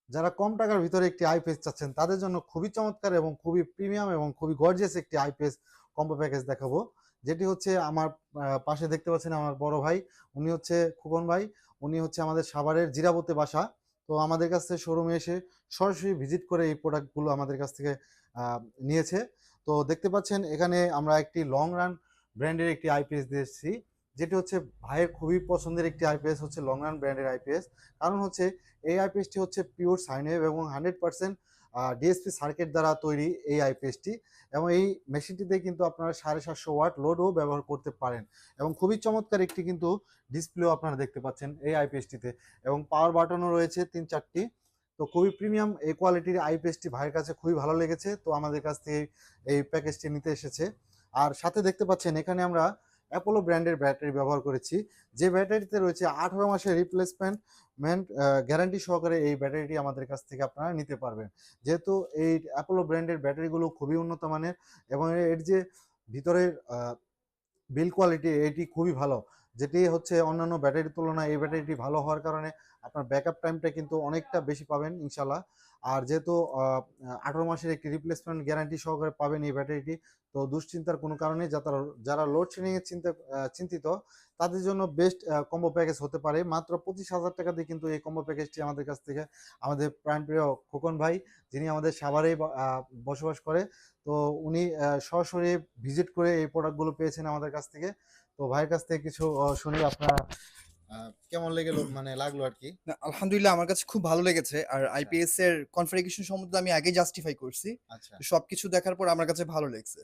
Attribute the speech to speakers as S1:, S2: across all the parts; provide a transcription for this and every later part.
S1: যারা কম টাকার ভিতরে একটি আইপিএস চাচ্ছেন তাদের জন্য খুবই চমৎকার এবং খুবই প্রিমিয়াম এবং খুবই গর্জিয়াস একটি আইপিএস কম্বো প্যাকেজ দেখাবো, যেটি হচ্ছে আমার পাশে দেখতে পাচ্ছেন আমার বড় ভাই, উনি হচ্ছে খোকন ভাই। উনি হচ্ছে আমাদের সাভারের জিরাবতে বাসা। তো আমাদের কাছ থেকে শোরুমে এসে সরাসরি ভিজিট করে এই প্রোডাক্টগুলো আমাদের কাছ থেকে নিয়েছে। তো দেখতে পাচ্ছেন এখানে আমরা একটি লং রান ব্র্যান্ডের একটি আইপিএস দিয়েছি, যেটি হচ্ছে ভাইয়ের খুবই পছন্দের একটি আইপিএস হচ্ছে লং রান ব্র্যান্ডের আইপিএস। কারণ হচ্ছে এই আইপিএসটি হচ্ছে পিওর সাইন ওয়েভ এবং 100% ডিএসপি সার্কিট দ্বারা তৈরি এই আইপিএসটি, এবং এই মেশিনটিতে কিন্তু আপনারা 750 ওয়াট লোডও ব্যবহার করতে পারেন এবং খুবই চমৎকার একটি কিন্তু ডিসপ্লেও আপনারা দেখতে পাচ্ছেন এই আইপিএসটিতে, এবং পাওয়ার বাটনও রয়েছে 3-4টি। তো খুবই প্রিমিয়াম এই কোয়ালিটির আইপিএসটি ভাইয়ের কাছে খুবই ভালো লেগেছে, তো আমাদের কাছ থেকে এই প্যাকেজটি নিতে এসেছে। আর সাথে দেখতে পাচ্ছেন এখানে আমরা অ্যাপোলো ব্র্যান্ডের ব্যাটারি ব্যবহার করেছি, যে ব্যাটারিতে রয়েছে 18 মাসের রিপ্লেসমেন্ট গ্যারান্টি সহকারে এই ব্যাটারিটি আমাদের কাছ থেকে আপনারা নিতে পারবেন। যেহেতু এই অ্যাপোলো ব্র্যান্ডের ব্যাটারিগুলো খুবই উন্নত মানের এবং এর যে ভিতরের বিল কোয়ালিটি এটি খুবই ভালো, যেটি হচ্ছে অন্যান্য ব্যাটারির তুলনায় এই ব্যাটারিটি ভালো হওয়ার কারণে আপনার ব্যাকআপ টাইমটা কিন্তু অনেকটা বেশি পাবেন ইনশাল্লাহ। আর যেহেতু 18 মাসের একটি রিপ্লেসমেন্ট গ্যারান্টি সহকারে পাবেন এই ব্যাটারিটি, তো দুশ্চিন্তার কোনো কারণে যারা লোডশেডিং এর চিন্তিত তাদের জন্য বেস্ট কম্বো প্যাকেজ হতে পারে। মাত্র 25,000 টাকা দিয়ে কিন্তু এই কম্বো প্যাকেজটি আমাদের কাছ থেকে আমাদের প্রাণপ্রিয় খোকন ভাই, যিনি আমাদের সাভারেই বসবাস করে, তো উনি সরাসরি ভিজিট করে এই প্রোডাক্টগুলো পেয়েছেন আমাদের কাছ থেকে। তো ভাইয়ের কাছ থেকে কিছু শুনি আপনার কেমন লাগলো আর কি।
S2: না, আলহামদুলিল্লাহ আমার কাছে খুব ভালো লেগেছে। আর
S1: আচ্ছা
S2: আইপিএস এর কনফিগারেশন সম্বন্ধে আমি আগেই জাস্টিফাই করছি।
S1: আচ্ছা
S2: তো সবকিছু দেখার পর আমার কাছে ভালো লেগছে।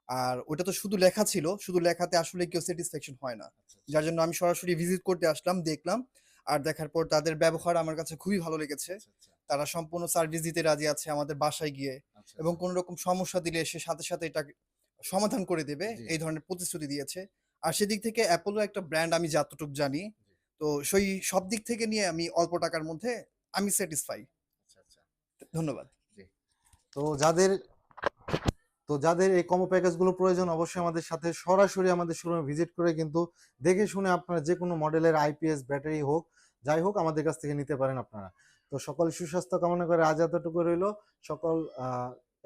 S2: আর ওটা তো শুধু লেখা ছিল, শুধু লেখাতে আসলে কেউ স্যাটিসফ্যাকশন হয় না।
S1: আচ্ছা
S2: যার জন্য আমি সরাসরি ভিজিট করতে আসলাম, দেখলাম। আর দেখার পর তাদের ব্যবহার আমার কাছে খুবই ভালো লেগেছে।
S1: আচ্ছা আচ্ছা
S2: তারা সম্পূর্ণ সার্ভিস দিতে রাজি আছে আমাদের বাসায় গিয়ে,
S1: আচ্ছা
S2: এবং
S1: আচ্ছা
S2: কোন রকম সমস্যা দিলে সে সাথে, সাথে এটা সমাধান করে দেবে,
S1: জি
S2: এই ধরনের প্রতিশ্রুতি দিয়েছে। আর সেদিক থেকে অ্যাপোলো একটা ব্র্যান্ড আমি যতটুক জানি।
S1: জি
S2: তো সব দিক থেকে নিয়ে আমি অল্প টাকার মধ্যে আমি স্যাটিসফাই।
S1: আচ্ছা আচ্ছা
S2: ধন্যবাদ।
S1: জি। তো যাদের এই কম্বো প্যাকেজগুলো প্রয়োজন অবশ্যই আমাদের সাথে সরাসরি আমাদের শোরুমে ভিজিট করে কিন্তু দেখে শুনে আপনারা যে কোনো মডেলের আইপিএস ব্যাটারি হোক যাই হোক আমাদের কাছ থেকে নিতে পারেন আপনারা। তো সকল সুস্বাস্থ্য কামনা করে আজ এতটুকু রইলো। সকল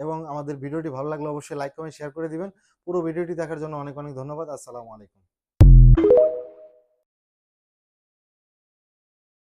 S1: এবং আমাদের ভিডিওটি ভালো লাগলে অবশ্যই লাইক কমেন্ট শেয়ার করে দিবেন। পুরো ভিডিওটি দেখার জন্য অনেক অনেক ধন্যবাদ। আসসালামু আলাইকুম।